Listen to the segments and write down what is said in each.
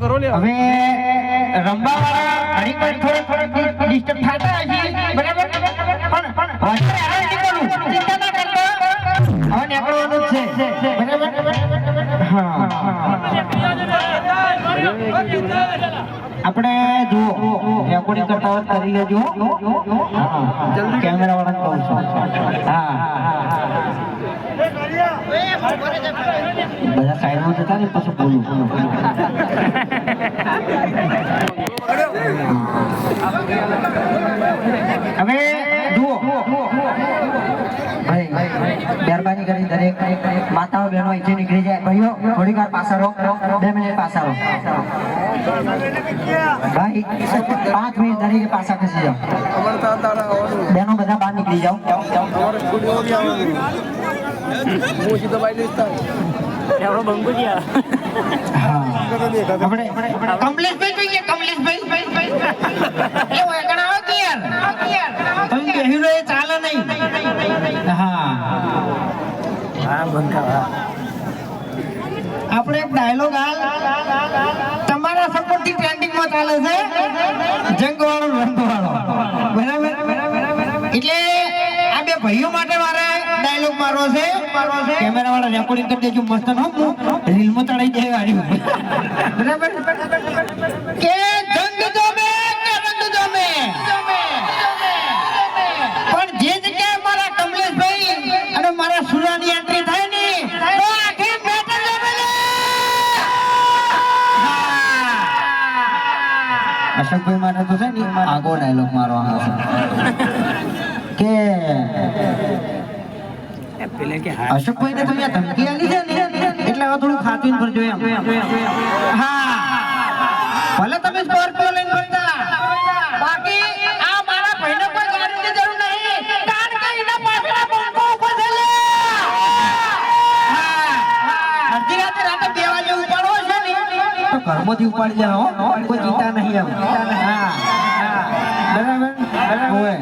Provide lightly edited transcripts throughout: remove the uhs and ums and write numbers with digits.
કરો લે હવે રંબા વાળા ઘણી વાર થોડે ડિસ્ટર્બ થતા હશે બરાબર પણ વાસ્તે આવે નીકળું ચિંતા ના કરતા હવે નીકળવાનું જ છે બરાબર હા આપણે જુઓ રેકોર્ડિંગ કરતા વખત કરી લેજો હા કેમેરા વાળા કહું છું હા બધા સાઈડમાં જતા ને પછી બોલું હવે જુઓ ભાઈ મહેરબાની કરી દરેક માતાઓ બહેનો અહીંથી નીકળી જાય ભાઈઓ થોડીક વાર પાછા રહો 2 મિનિટ પાછા રહો ભાઈ 5 મિનિટ દરેક પાછા ખસી જાઓ બહેનો બધા બહાર નીકળી જાઓ કમલેશભાઈ જોઈએ કમલેશભાઈ ચાલે નહીં આપણે એક ડાયલોગ તમારા સપોર્ટ થી ટ્રેન્ડિંગ માં ચાલે છે જંગ વાળો રંગ વાળો બરાબર એટલે આ બે ભાઈઓ માટે મારે ડાયલોગ મારવો છે કેમેરા વાળા રેકોર્ડિંગ કરી દેજો મસ્ત રીલ માં ચડાઈ દે ગાડી બરાબર કે જંગ જોમે કે રંગ જોમે પણ જે જગ્યાએ મારા કમલેશભાઈ અને મારા સુરાની એન્ટ્રી થાય ને તો આખી બેટર જમે લે અશોકભાઈ મારે તો છે ને આગો ડાયલોગ મારવાનો છે કે અશોકભાઈ ને તમે ધમકી આલી છે ને એટલે હવે થોડું ખાતું ભરજો એમ હા ભલે તમે સ્કોર્પિયો લઈને ફરતા બાકી આ મારા ભાઈને કોઈ ગાડીની જરૂર નહીં કારણ કે એના પાછળ બોમ્બો ઉભો છે લે હા અડધી રાતે 2 વાગે ઉપાડવો છે ને તો ઘરમાંથી ઉપાડી જાવ કોઈ ચિંતા નહીં એમ હા બરાબર હોય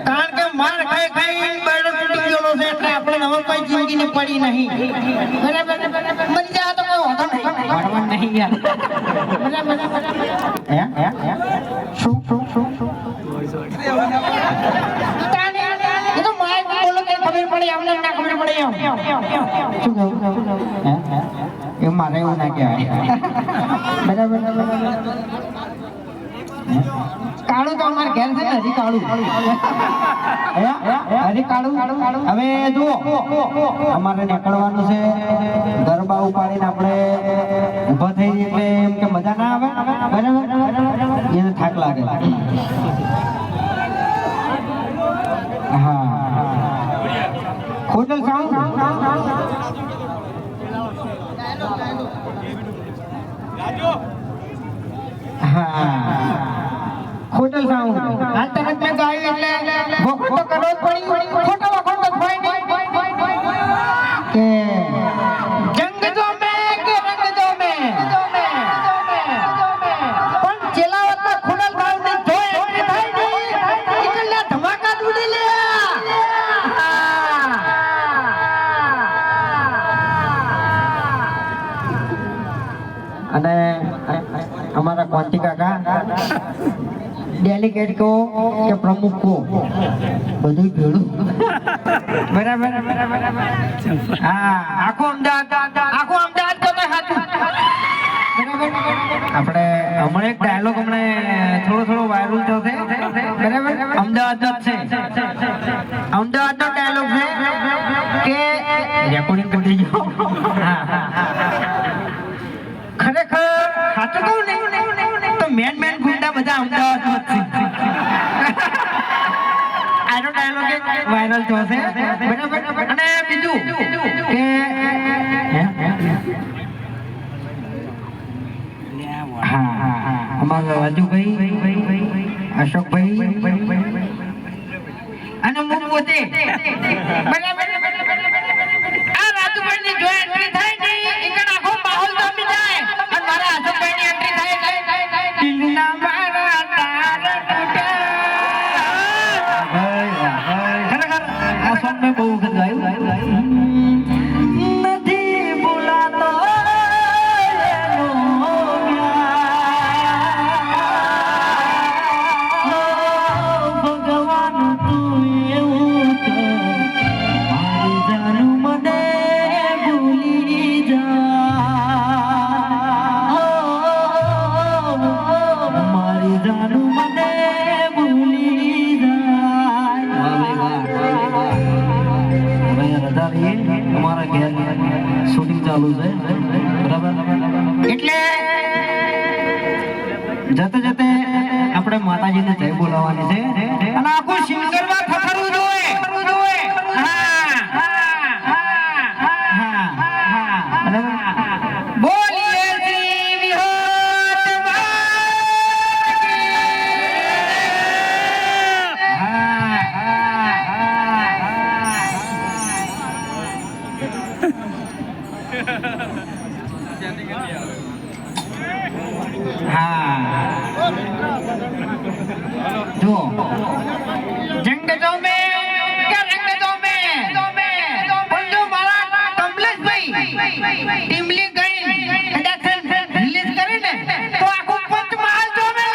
કારણ કે માર ખાઈ બળો તૂટી ગયો છે એટલે આપણે હવે કોઈ જિંદગી ને પડી નહીં બરાબર મરી જા તો કોઈ હોતો નહીં નહીં યાર બરાબર હે શું એ તો માય બોલો કે ખબર પડે અમને ના ખબર પડે એમ શું કહું હે એ મારે એવું ના કહેવાય બરાબર કાળું તો અમાર ઘેર છે ને હજી કાળું હજી કાળું હવે જુઓ અમારે નીકળવાનું છે ગરબા ઉપાડીને આપણે ઊભા થઈ જઈએ એટલે એમ કે મજા ના આવે બરાબર એને થાક લાગે હા હોટલ સાઉન્ડ હા હોટલ સાઉન્ડ આ તરત મેં ગાયું એટલે વખત તો કરવો જ પડી ખોટો વખત જ હોય નહીં કે જંગ જો મે કે રંગ જો મે પણ ચેલાવતના ખુડલ સાઉન્ડ જો એન્ટ્રી થાય ને એટલે ધમાકા ઉડી લે અને हमारा क्वांटी काका डेलीगेट को के प्रमुख को બધું ભેળું બરાબર હા આખો અમદાવાદ તો હાથું આપણે હમણાં એક ડાયલોગ થોડો વાયરલ થયો છે બરાબર અમદાવાદ જ છે અમદાવાદ નો ડાયલોગ છે કે રેકોર્ડિંગ કરી દેજો ખરેખર સાચું કહું ને તો મેન ગુંડા બધા અમદાવાદ છે આનો ડાયલોગ વાયરલ થયો છે બરાબર અને બીજું કે હા અમારા રાજુભાઈ અશોકભાઈ અને હું પોતે બરાબર આ રાજુભાઈ ની જો એન્ટ્રી થાય ને એક આખો માહોલ જમી જાય અને મારા અશોકભાઈ ની એન્ટ્રી થાય દિલના મારા તાર ખરેખર આ સોંગ મેં બહુ વખત ગાયું નથી બોલાતો ચાલુ છે બરાબર એટલે જતે જતે આપણે માતાજીને જય બોલાવવાની છે અને આખું શિવગરબા થથરવું જોઈએ બોલીએ શ્રી વિહત जो जंग जो में क्या रंग जो में जो मारा कमलेश भाई टीमली गई इंडक्शन रिलीज करे ने तो आखो पंचमहाल जो में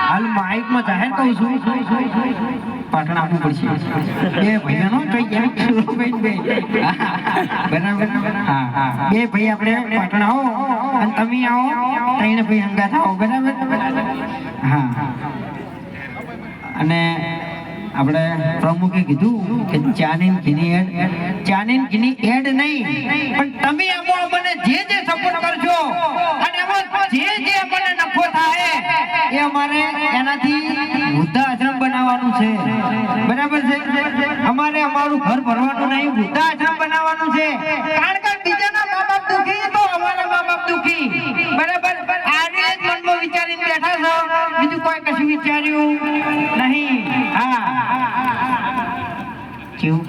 हाल माइक में जाहिर कहूं છું પાટણ આપવું પડશે બે ભાઈઓનો કઈ ગયા સુરભાઈ બરાબર હા બે ભાઈ આપણે પાટણ આવો અને તમે આવો ત્રણ ભાઈ હંગાત આવો બરાબર હા અને આપણે પ્રમુખે કીધું કે ચાની ઘીની એડ નહીં પણ તમે આમાં મને જે સપોર્ટ કરજો અને આમાં જે મને નફો થાય એ અમારે એનાથી વૃદ્ધાશ્રમ બનાવવાનું છે બરાબર છે અમારે અમારું ઘર ભરવાનું નહીં વૃદ્ધાશ્રમ બનાવવાનું છે કારણ કે બીજાના મા બાપ દુખી તો અમારા મા બાપ દુખી બરાબર આને જ મનમાં વિચારીને બેઠા છો બીજું કોઈ કશું વિચાર્યું નહીં હા કેવું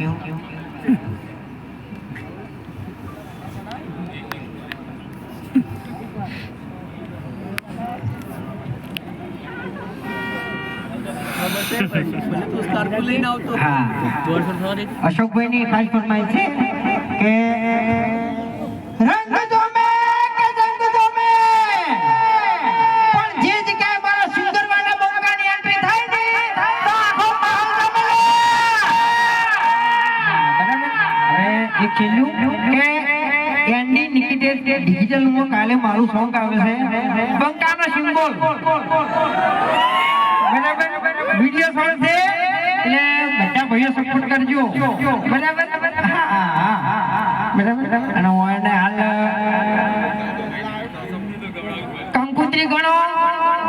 अशोकभाई ની ખાસ ફરમાઈશ છે કે રંગ જો મે કે જંગ જો મે પણ જે જગ્યાએ મારા સુંદરવાના બંકાની એન્ટ્રી થાય ને તો આખો માહોલ રમલો બરાબર હવે એક છેલ્લું કે એન્ડી નિકિટેડ ડિજિટલ માં કાલે મારું સોંગ આવે છે બંકાનો સિમ્બોલ બરાબર વિડિયો સોંગ છે એટલે બધા ભાઈઓ સપોર્ટ કરજો બરાબર હા બરાબર અને ઓને હાલ કંકુત્રી ગણો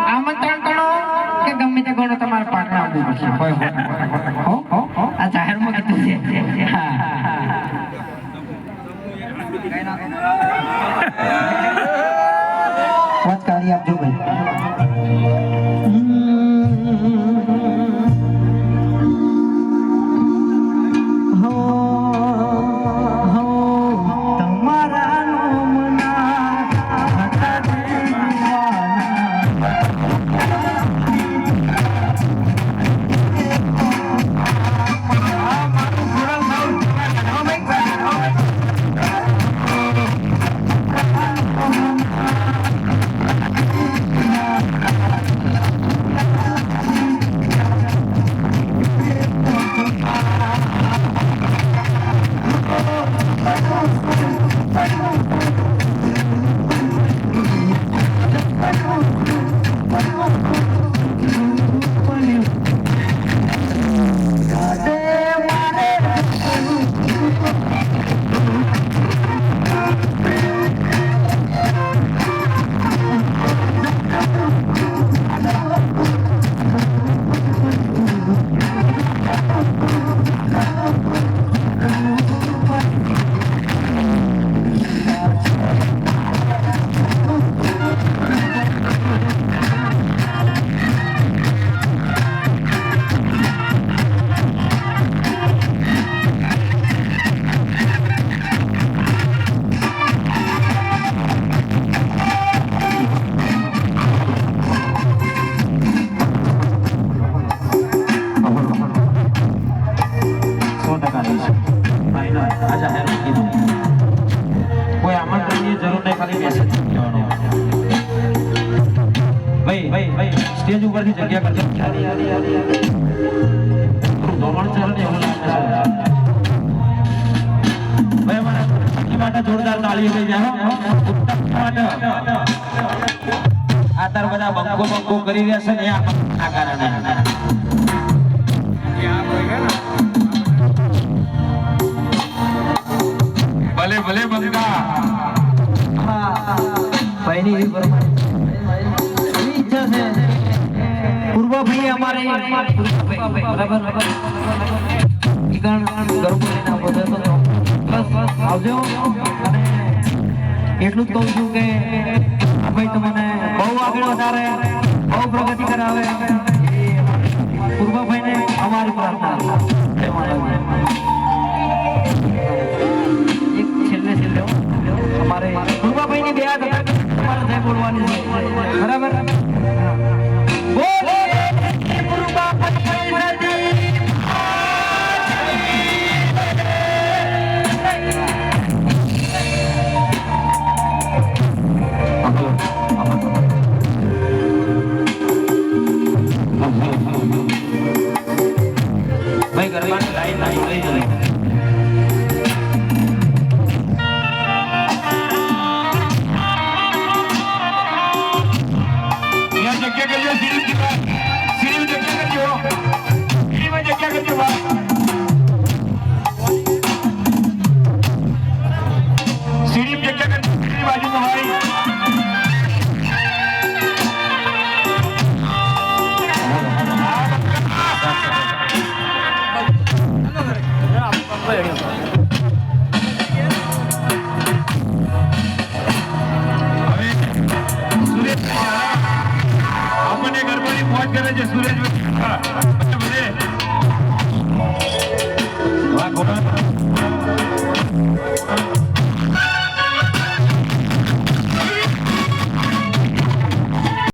આમંત્રણ ગણો કે ગમે તે ગણો તમારે પાટણ આવવું પડશે હો આ જાહેરમાં કીધું છે હા વાત કરી આપજો ભાઈ સ્ટેજ ઉપરથી જગ્યા કરજો ધોમણ ચરણ એવું લાગે છે ભાઈ અમારા માટે જોરદાર તાળીઓ થઈ જાય માટે આ તાર બધા બંકો કરી રહ્યા છે ને આ કારણે ભલે ભલે બંકા ભાઈની એવી ઈચ્છા છે પૂર્વભાઈ અમારે બરાબર ઠીકાણ ગરબો લઈને આપો તો બસ આવજો અને એટલું જ કહું છું કે ભાઈ તમને બહુ આગળ વધારે બહુ પ્રગતિ કરાવે પૂર્વભાઈને અમારી પ્રાર્થના એક છેલ્લે અમારે પૂર્વભાઈની બે હાથ તમારે જય બોલવાની છે બરાબર ભાઈ ગરબાની લાઈન લઈ જજો જગ્યા કરજો સીડી જગ્યા કરજો સીડીમાં જગ્યા કરજો સીડી જગ્યા કરજો સીડી બાજુમાં ભાઈ આપણને ગરબાની મોજ કરે છે સુરેશ વાહ